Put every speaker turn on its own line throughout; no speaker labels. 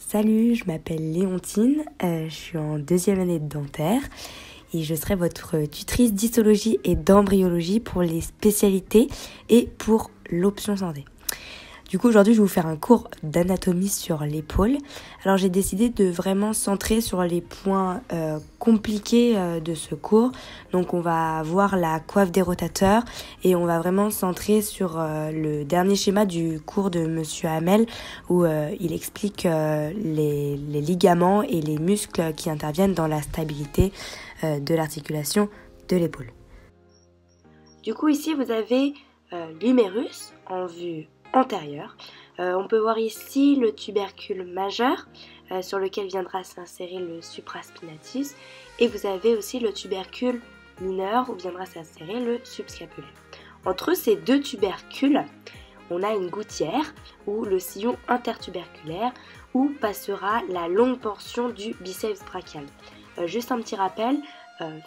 Salut, je m'appelle Léontine, je suis en 2e année de dentaire et je serai votre tutrice d'histologie et d'embryologie pour les spécialités et pour l'option santé. Du coup, aujourd'hui, je vais vous faire un cours d'anatomie sur l'épaule. Alors, j'ai décidé de vraiment centrer sur les points compliqués de ce cours. Donc, on va voir la coiffe des rotateurs et on va vraiment centrer sur le dernier schéma du cours de Monsieur Hamel où il explique les ligaments et les muscles qui interviennent dans la stabilité de l'articulation de l'épaule. Du coup, ici, vous avez l'humérus en vue antérieure. On peut voir ici le tubercule majeur sur lequel viendra s'insérer le supraspinatus et vous avez aussi le tubercule mineur où viendra s'insérer le subscapulaire. Entre ces deux tubercules, on a une gouttière ou le sillon intertuberculaire où passera la longue portion du biceps brachial. Juste un petit rappel,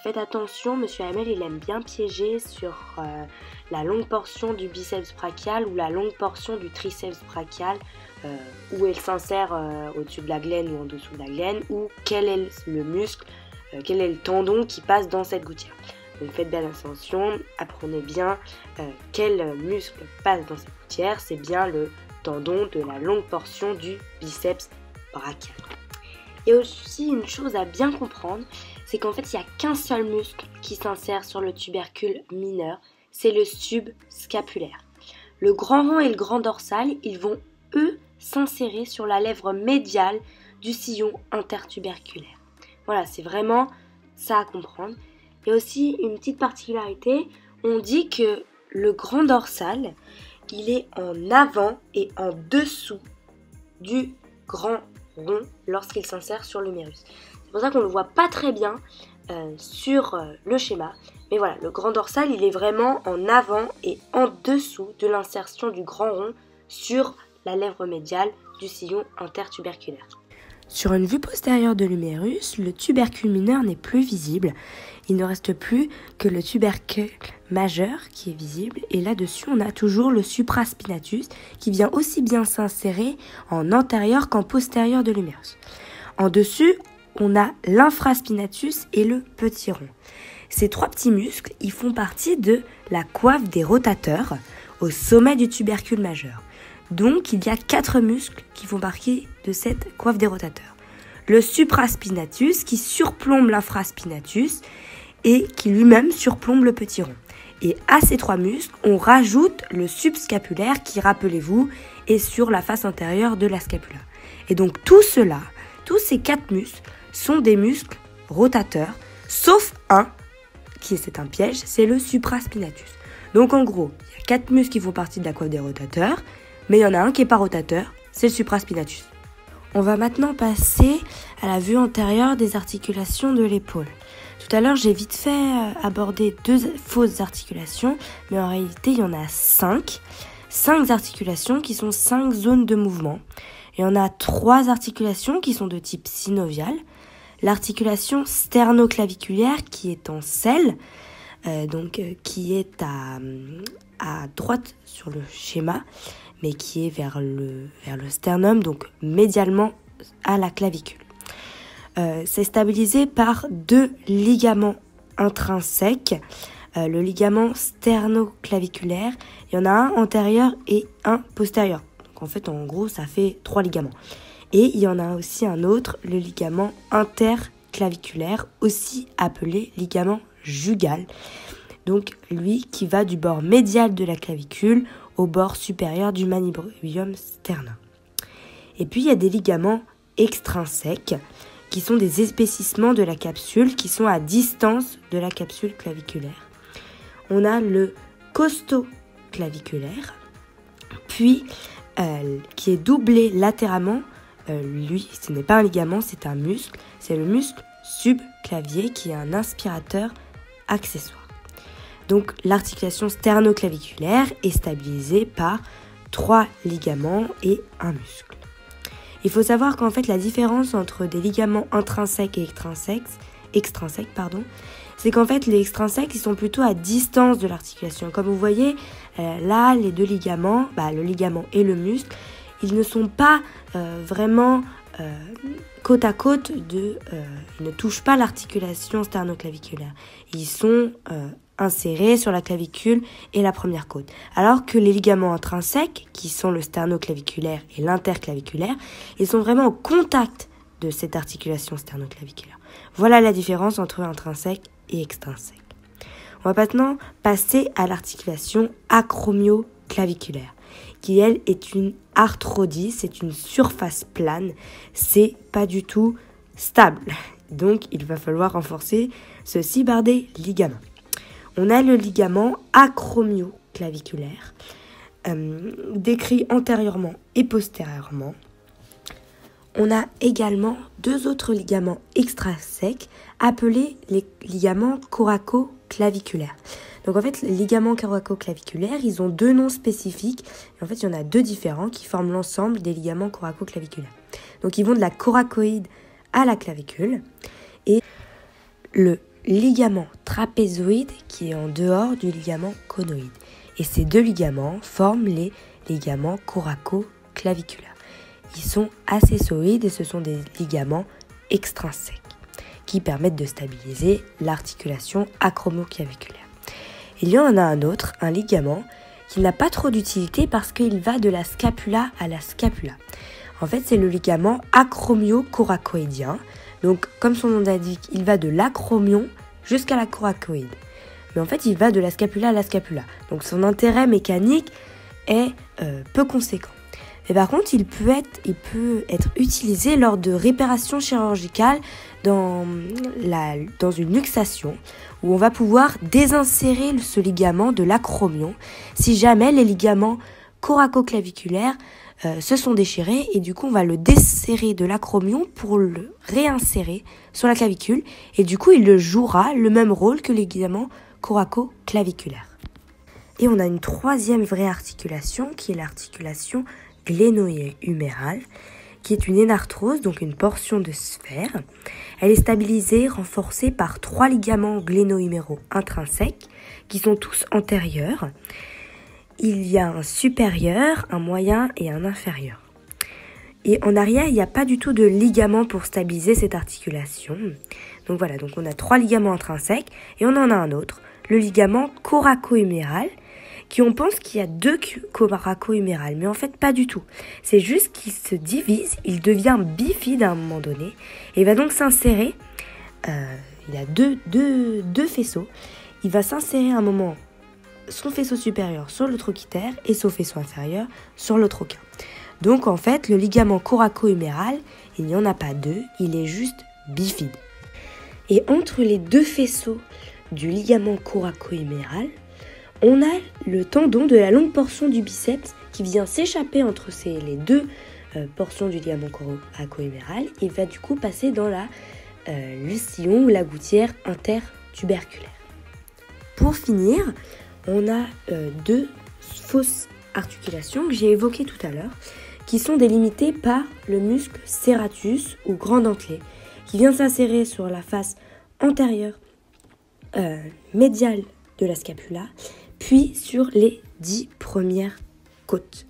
faites attention, Monsieur Hamel il aime bien piéger sur la longue portion du biceps brachial ou la longue portion du triceps brachial où elle s'insère au-dessus de la glène ou en dessous de la glène ou quel est le muscle, quel est le tendon qui passe dans cette gouttière. Donc faites bien attention, apprenez bien quel muscle passe dans cette gouttière, c'est bien le tendon de la longue portion du biceps brachial. Et aussi une chose à bien comprendre, c'est qu'en fait il n'y a qu'un seul muscle qui s'insère sur le tubercule mineur, c'est le subscapulaire. Le grand rond et le grand dorsal, ils vont eux s'insérer sur la lèvre médiale du sillon intertuberculaire. Voilà, c'est vraiment ça à comprendre. Et aussi une petite particularité, on dit que le grand dorsal, il est en avant et en dessous du grand rond lorsqu'il s'insère sur l'humérus. C'est pour ça qu'on ne le voit pas très bien sur le schéma. Mais voilà, le grand dorsal, il est vraiment en avant et en dessous de l'insertion du grand rond sur la lèvre médiale du sillon intertuberculaire. Sur une vue postérieure de l'humérus, le tubercule mineur n'est plus visible. Il ne reste plus que le tubercule majeur qui est visible. Et là-dessus, on a toujours le supraspinatus qui vient aussi bien s'insérer en antérieur qu'en postérieur de l'humérus. En dessus, on a l'infraspinatus et le petit rond. Ces trois petits muscles, ils font partie de la coiffe des rotateurs au sommet du tubercule majeur. Donc, il y a 4 muscles qui font partie de cette coiffe des rotateurs. Le supraspinatus qui surplombe l'infraspinatus et qui lui-même surplombe le petit rond. Et à ces 3 muscles, on rajoute le subscapulaire qui, rappelez-vous, est sur la face antérieure de la scapula. Et donc tout cela, tous ces 4 muscles sont des muscles rotateurs, sauf un, c'est un piège, c'est le supraspinatus. Donc en gros, il y a 4 muscles qui font partie de la coiffe des rotateurs, mais il y en a un qui n'est pas rotateur, c'est le supraspinatus. On va maintenant passer à la vue antérieure des articulations de l'épaule. Tout à l'heure, j'ai vite fait aborder 2 fausses articulations, mais en réalité, il y en a 5. 5 articulations qui sont 5 zones de mouvement. Et on a 3 articulations qui sont de type synovial. L'articulation sternoclaviculaire qui est en selle, qui est à droite sur le schéma, mais qui est vers le sternum, donc médialement à la clavicule. C'est stabilisé par 2 ligaments intrinsèques, le ligament sternoclaviculaire, il y en a un antérieur et un postérieur. Donc en fait, en gros, ça fait 3 ligaments. Et il y en a aussi un autre, le ligament interclaviculaire, aussi appelé ligament jugal. Donc lui qui va du bord médial de la clavicule au bord supérieur du manubrium sternum. Et puis il y a des ligaments extrinsèques qui sont des épaississements de la capsule qui sont à distance de la capsule claviculaire. On a le costoclaviculaire, puis qui est doublé latéralement. Lui, ce n'est pas un ligament, c'est un muscle. C'est le muscle subclavier qui est un inspirateur accessoire. Donc l'articulation sternoclaviculaire est stabilisée par 3 ligaments et un muscle. Il faut savoir qu'en fait la différence entre des ligaments intrinsèques et extrinsèques, c'est qu'en fait les extrinsèques ils sont plutôt à distance de l'articulation. Comme vous voyez, là les 2 ligaments, le ligament et le muscle, ils ne sont pas vraiment côte à côte ils ne touchent pas l'articulation sternoclaviculaire. Ils sont insérés sur la clavicule et la première côte. Alors que les ligaments intrinsèques, qui sont le sternoclaviculaire et l'interclaviculaire, ils sont vraiment au contact de cette articulation sternoclaviculaire. Voilà la différence entre intrinsèque et extrinsèque. On va maintenant passer à l'articulation acromioclaviculaire, qui elle est une arthrodie, c'est une surface plane, c'est pas du tout stable. Donc il va falloir renforcer ceci par des ligaments. On a le ligament acromioclaviculaire, décrit antérieurement et postérieurement. On a également deux autres ligaments extrasecs appelés les ligaments coracoclaviculaires. Donc en fait, les ligaments coracoclaviculaires, ils ont deux noms spécifiques. Et en fait, il y en a deux différents qui forment l'ensemble des ligaments coracoclaviculaires. Donc ils vont de la coracoïde à la clavicule. Et le ligament trapézoïde qui est en dehors du ligament conoïde. Et ces deux ligaments forment les ligaments coracoclaviculaires. Ils sont acessoïdes et ce sont des ligaments extrinsèques qui permettent de stabiliser l'articulation acromioclaviculaire. Il y en a un autre, un ligament, qui n'a pas trop d'utilité parce qu'il va de la scapula à la scapula. En fait, c'est le ligament acromio-coracoïdien. Donc, comme son nom l'indique, il va de l'acromion jusqu'à la coracoïde. Mais en fait, il va de la scapula à la scapula. Donc, son intérêt mécanique est peu conséquent. Mais par contre, il peut être utilisé lors de réparations chirurgicales dans une luxation où on va pouvoir désinsérer ce ligament de l'acromion si jamais les ligaments coracoclaviculaires se sont déchirés et du coup on va le desserrer de l'acromion pour le réinsérer sur la clavicule et du coup il jouera le même rôle que les ligaments coracoclaviculaires. Et on a une troisième vraie articulation qui est l'articulation gléno-humérale, qui est une énarthrose, donc une portion de sphère. Elle est stabilisée, renforcée par trois ligaments gléno-huméraux intrinsèques, qui sont tous antérieurs. Il y a un supérieur, un moyen et un inférieur. Et en arrière, il n'y a pas du tout de ligament pour stabiliser cette articulation. Donc voilà, donc on a trois ligaments intrinsèques et on en a un autre, le ligament coraco-huméral, qui on pense qu'il y a deux coraco-humérales, mais en fait pas du tout. C'est juste qu'il se divise, il devient bifide à un moment donné, et va donc s'insérer, il a deux faisceaux, il va s'insérer à un moment son faisceau supérieur sur le trochiter et son faisceau inférieur sur le troquin. Donc en fait, le ligament coraco-huméral, il n'y en a pas deux, il est juste bifide. Et entre les deux faisceaux du ligament coraco-huméral, on a le tendon de la longue portion du biceps qui vient s'échapper entre les deux portions du ligament coraco-huméral et va du coup passer dans le sillon ou la gouttière intertuberculaire. Pour finir, on a deux fausses articulations que j'ai évoquées tout à l'heure qui sont délimitées par le muscle serratus ou grand dentelé qui vient s'insérer sur la face antérieure médiale de la scapula puis sur les 10 premières côtes.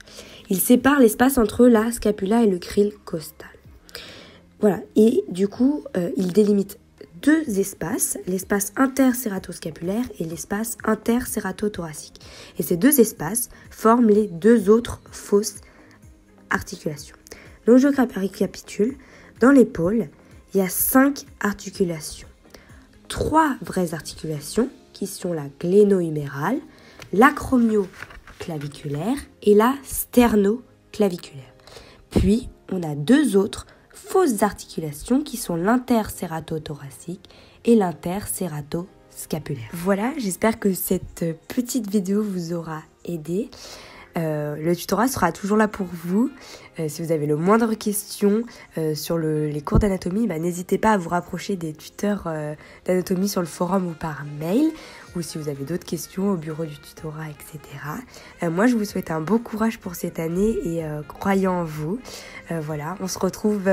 Il sépare l'espace entre la scapula et le crile costal. Voilà, et du coup, il délimite deux espaces, l'espace intercératoscapulaire et l'espace intercératothoracique. Et ces deux espaces forment les deux autres fausses articulations. Donc je récapitule, dans l'épaule, il y a 5 articulations. 3 vraies articulations qui sont la gléno-humérale, l'acromioclaviculaire et la sternoclaviculaire. Puis, on a 2 autres fausses articulations qui sont l'intercératothoracique et l'intercératoscapulaire. Voilà, j'espère que cette petite vidéo vous aura aidé. Le tutorat sera toujours là pour vous. Si vous avez le moindre question sur les cours d'anatomie, n'hésitez pas à vous rapprocher des tuteurs d'anatomie sur le forum ou par mail, ou si vous avez d'autres questions au bureau du tutorat, etc. Moi, je vous souhaite un beau courage pour cette année et croyez en vous. Voilà, on se retrouve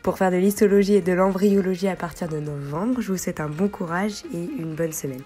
pour faire de l'histologie et de l'embryologie à partir de novembre. Je vous souhaite un bon courage et une bonne semaine.